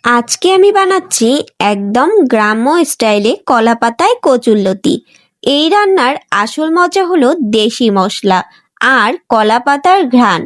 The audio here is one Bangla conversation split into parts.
আজকে আমি বানাচ্ছি একদম গ্রাম্য স্টাইলে কলা পাতায় কচুরলতি। এই রান্নার আসল মজা হলো দেশি মশলা আর কলা পাতার ঘ্রাণ।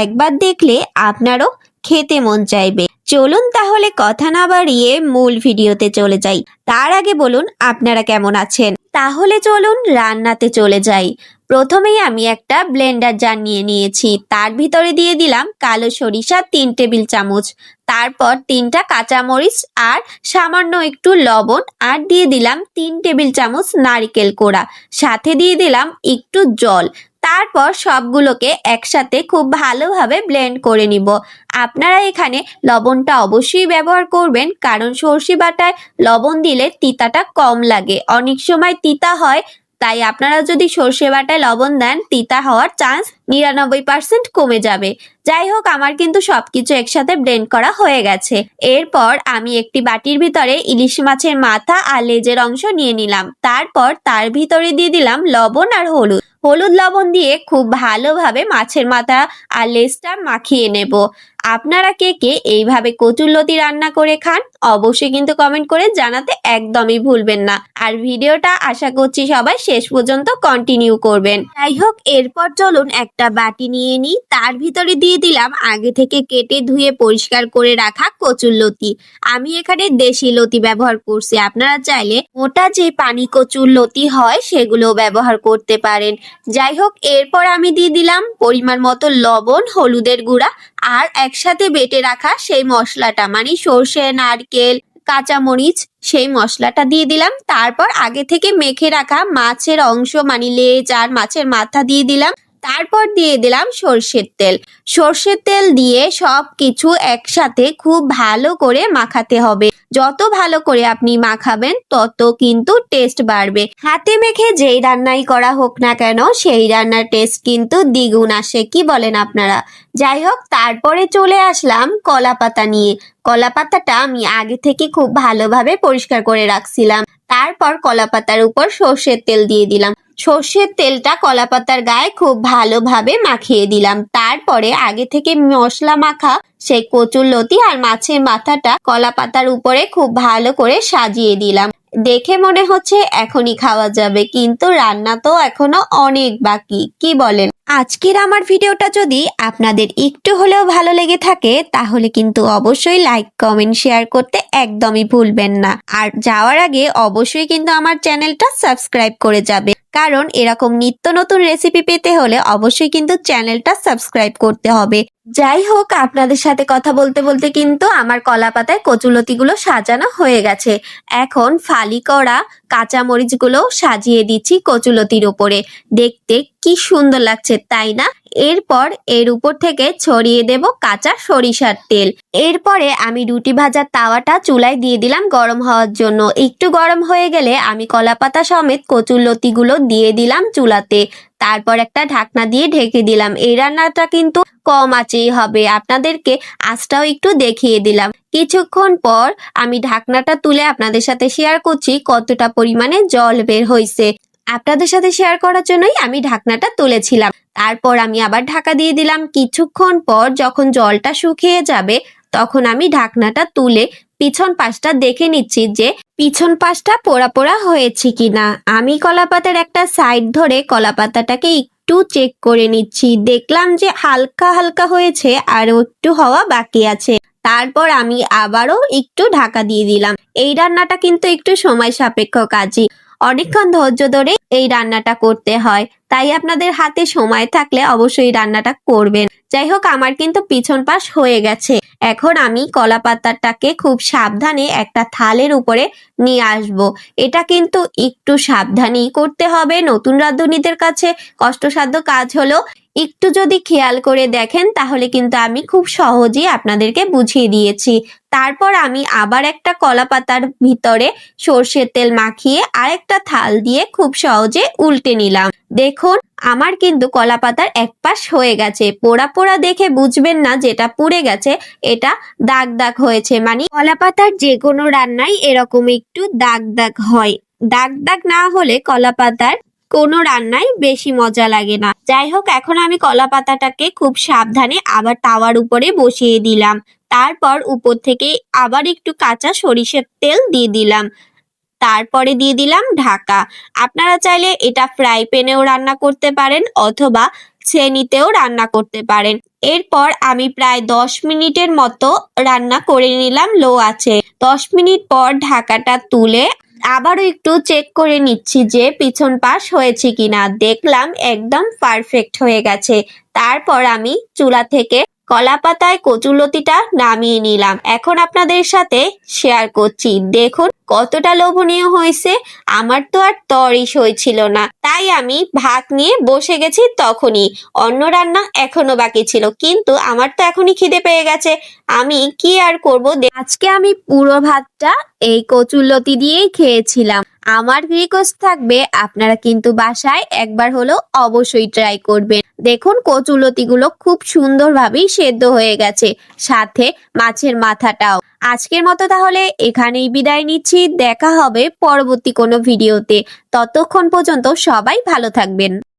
একবার দেখলে আপনারও খেতে মন চাইবে। চলুন তাহলে কথা না বাড়িয়ে মূল ভিডিওতে চলে যাই। তার আগে বলুন আপনারা কেমন আছেন। তাহলে চলুন রান্নাতে চলে যাই। প্রথমেই আমি একটা ব্লেন্ডার জার নিয়ে নিয়েছি, তার ভিতরে দিয়ে দিলাম কালো সরিষা 3 টেবিল চামচ, তারপর 3টা কাঁচামরিচ আর সামান্য একটু লবণ, আর দিয়ে দিলাম 3 টেবিল চামচ নারকেল কোড়া, সাথে দিয়ে দিলাম একটু জল। তারপর সবগুলোকে একসাথে খুব ভালোভাবে ব্লেন্ড করে নিব। আপনারা এখানে লবণটা অবশ্যই ব্যবহার করবেন, কারণ সর্ষে বাটায় লবণ দিলে তিতাটা কম লাগে, অনেক সময় তিতা হয়। তাই আপনারা যদি সর্ষে বাটায় লবণ দেন, তিতা হওয়ার চান্স 99% কমে যাবে। যাই হোক, আমার কিন্তু সবকিছু একসাথে ব্লেন্ড করা হয়ে গেছে। এরপর আমি একটি বাটির ভিতরে ইলিশ মাছের মাথা আর লেজের অংশ নিয়ে নিলাম। তারপর তার ভিতরে দিয়ে দিলাম লবণ আর হলুদ। হলুদ লবণ দিয়ে খুব ভালোভাবে মাছের মাথা আর লেজটা মাখিয়ে নেব। আপনারা কে কে এইভাবে কচুরলতি রান্না করে খান অবশ্যই কিন্তু কমেন্ট করে জানাতে একদমই ভুলবেন না। আর ভিডিওটা আশা করছি সবাই শেষ পর্যন্ত কন্টিনিউ করবেন। যাই হোক, এরপর চলুন একটা বাটি নিয়ে নিই। তার ভিতরে দিয়ে দিলাম আগে থেকে কেটে ধুয়ে পরিষ্কার করে রাখা কচুরলতি। আমি এখানে দেশি লতি ব্যবহার করছি, আপনারা চাইলে মোটা যে পানি কচুরলতি হয় সেগুলো ব্যবহার করতে পারেন। যাই হোক, এরপর আমি দিয়ে দিলাম পরিমাণ মতো লবণ, হলুদের গুঁড়া আর একসাথে বেটে রাখা সেই মশলাটা, মানে সর্ষে, নারকেল, কাঁচামরিচ, সেই মশলাটা দিয়ে দিলাম। তারপর আগে থেকে মেখে রাখা মাছের অংশ মানে লেজ আর মাছের মাথা দিয়ে দিলাম। তারপর দিয়ে দিলাম সর্ষের তেল। সর্ষের তেল দিয়ে সব কিছু একসাথে খুব ভালো করে মাখাতে হবে। যত ভালো করে আপনি মাখাবেন তত কিন্তু টেস্ট বাড়বে। হাতে মেখে যেই রান্নাই করা হোক না কেন, সেই রান্নার টেস্ট কিন্তু দ্বিগুণ আসে, কি বলেন আপনারা? যাই হোক, তারপরে চলে আসলাম কলা পাতা নিয়ে। কলা পাতাটা আমি আগে থেকে খুব ভালোভাবে পরিষ্কার করে রাখছিলাম। তারপর কলা পাতার উপর সর্ষের তেল দিয়ে দিলাম। সর্ষের তেলটা কলা পাতার গায়ে খুব ভালোভাবে মাখিয়ে দিলাম। তারপরে আগে থেকে মশলা মাখা সেই কচুরলতি আর মাছের মাথাটা কলা পাতার উপরে খুব ভালো করে সাজিয়ে দিলাম। দেখে মনে হচ্ছে এখনই খাওয়া যাবে, কিন্তু রান্না তো এখনো অনেক বাকি, কি বলেন? আজকের আমার ভিডিওটা যদি আপনাদের একটু হলেও ভালো লেগে থাকে, তাহলে কিন্তু অবশ্যই লাইক, কমেন্ট, শেয়ার করতে একদমই ভুলবেন না। আর যাওয়ার আগে অবশ্যই কিন্তু আমার চ্যানেলটা সাবস্ক্রাইব করে যাবে, কারণ এরকম নিত্য নতুন রেসিপি পেতে হলে অবশ্যই কিন্তু চ্যানেলটা সাবস্ক্রাইব করতে হবে। যাই হোক, আপনাদের সাথে কথা বলতে বলতে কিন্তু আমার কলা পাতায় কচুলতিগুলো সাজানো হয়ে গেছে। এখন ফালি করা কাঁচামরিচগুলো সাজিয়ে দিচ্ছি কচুলতির উপরে। দেখতে কি সুন্দর লাগছে, তাই না? এরপর এর উপর থেকে ছড়িয়ে দেব কাঁচা সরিষার তেল। এরপরে আমি রুটি ভাজার তাওয়াটা চুলায় দিয়ে দিলাম গরম হওয়ার জন্য। একটু গরম হয়ে গেলে আমি কলাপাতা সমেত কচুরলতিগুলো দিয়ে দিলাম চুলাতে। তারপর একটা ঢাকনা দিয়ে ঢেকে দিলাম। এই রান্নাটা কিন্তু কম আঁচেই হবে, আপনাদেরকে আঁচটাও একটু দেখিয়ে দিলাম। কিছুক্ষণ পর আমি ঢাকনাটা তুলে আপনাদের সাথে শেয়ার করছি কতটা পরিমাণে জল বের হয়েছে। আপনাদের সাথে শেয়ার করার জন্যই আমি ঢাকনাটা তুলেছিলাম। তারপর আমি আবার ঢাকা দিয়ে দিলাম। কিছুক্ষণ পর যখন জলটা শুকিয়ে যাবে, তখন আমি ঢাকনাটা তুলে পিছন পাশটা দেখে নিচ্ছি যে পিছন পাশটা পোড়া পোড়া হয়েছে কিনা। আমি কলাপাতার একটা সাইড ধরে কলাপাতাটাকে একটু চেক করে নিচ্ছি। দেখলাম যে হালকা হালকা হয়েছে, আর একটু হওয়া বাকি আছে। তারপর আমি আবারও একটু ঢাকা দিয়ে দিলাম। এই রান্নাটা কিন্তু একটু সময় সাপেক্ষ কাজই, অনেকক্ষণ ধৈর্য ধরে এই রান্নাটা করতে হয়। তাই আপনাদের হাতে সময় থাকলে অবশ্যই রান্নাটা করবেন। যাই হোক, আমার কিন্তু পিছন পাশ হয়ে গেছে। এখন আমি কলা পাতাটাকে খুব সাবধানে একটা থালের উপরে নিয়ে আসব। এটা কিন্তু একটু সাবধানেই করতে হবে। নতুন রাঁধুনিদের কাছে কষ্টসাধ্য কাজ হলো, একটু যদি খেয়াল করে দেখেন তাহলে কিন্তু আমি খুব সহজেই আপনাদেরকে বুঝিয়ে দিয়েছি। তারপর আমি আবার একটা কলা পাতার ভিতরে সর্ষের তেল মাখিয়ে আরেকটা থাল দিয়ে খুব সহজে উল্টে নিলাম। দেখুন, আমার কিন্তু কলা পাতার এক পাশ হয়ে গেছে। পোড়া পোড়া দেখে বুঝবেন না যেটা পুড়ে গেছে, এটা দাগ দাগ হয়েছে। মানে কলা পাতার যে কোনো রান্নাই এরকম একটু দাগ দাগ হয়। দাগ দাগ না হলে কলা পাতার কোনো রান্নাই বেশি মজা লাগে না। যাই হোক, এখন আমি কলা পাতাটাকে খুব সাবধানে আবার তাওয়ার উপরে বসিয়ে দিলাম। তারপর উপর থেকে আবার একটু কাঁচা সরিষার তেল দিয়ে দিলাম। তারপরে দিয়ে দিলাম ঢাকা। আপনারা চাইলে এটা ফ্রাই প্যানেও রান্না করতে পারেন অথবা ছেনিতেও রান্না করতে পারেন। এরপর আমি প্রায় 10 মিনিটের মতো রান্না করে নিলাম লো আঁচে। 10 মিনিট পর ঢাকাটা তুলে আবারও একটু চেক করে নিচ্ছি যে পিছন পাশ হয়েছে কিনা। দেখলাম একদম পারফেক্ট হয়ে গেছে। তারপর আমি চুলা থেকে কলাপাতায় কচুরলতিটা নামিয়ে নিলাম। এখন আপনাদের সাথে শেয়ার করছি। দেখুন কতটা লোভনীয় হয়েছে। আমার তো আর তরই সইছিল না, তাই আমি ভাত নিয়ে বসে গেছি তখনই। অন্য রান্না এখনো বাকি ছিল, কিন্তু আমার তো এখনই খিদে পেয়ে গেছে। আমি কি আর করব, আজকে আমি পুরো ভাতটা এই কচুরলতি দিয়েই খেয়েছিলাম। আমার রিকোয়েস্ট থাকবে আপনারা কিন্তু বাসায় একবার হলেও অবশ্যই ট্রাই করবেন। দেখুন কচুরলতিগুলো খুব সুন্দরভাবেই সেদ্ধ হয়ে গেছে, সাথে মাছের মাথাটাও। আজকের মতো তাহলে এখানেই বিদায় নিচ্ছি। দেখা হবে পরবর্তী কোনো ভিডিওতে। ততক্ষণ পর্যন্ত সবাই ভালো থাকবেন।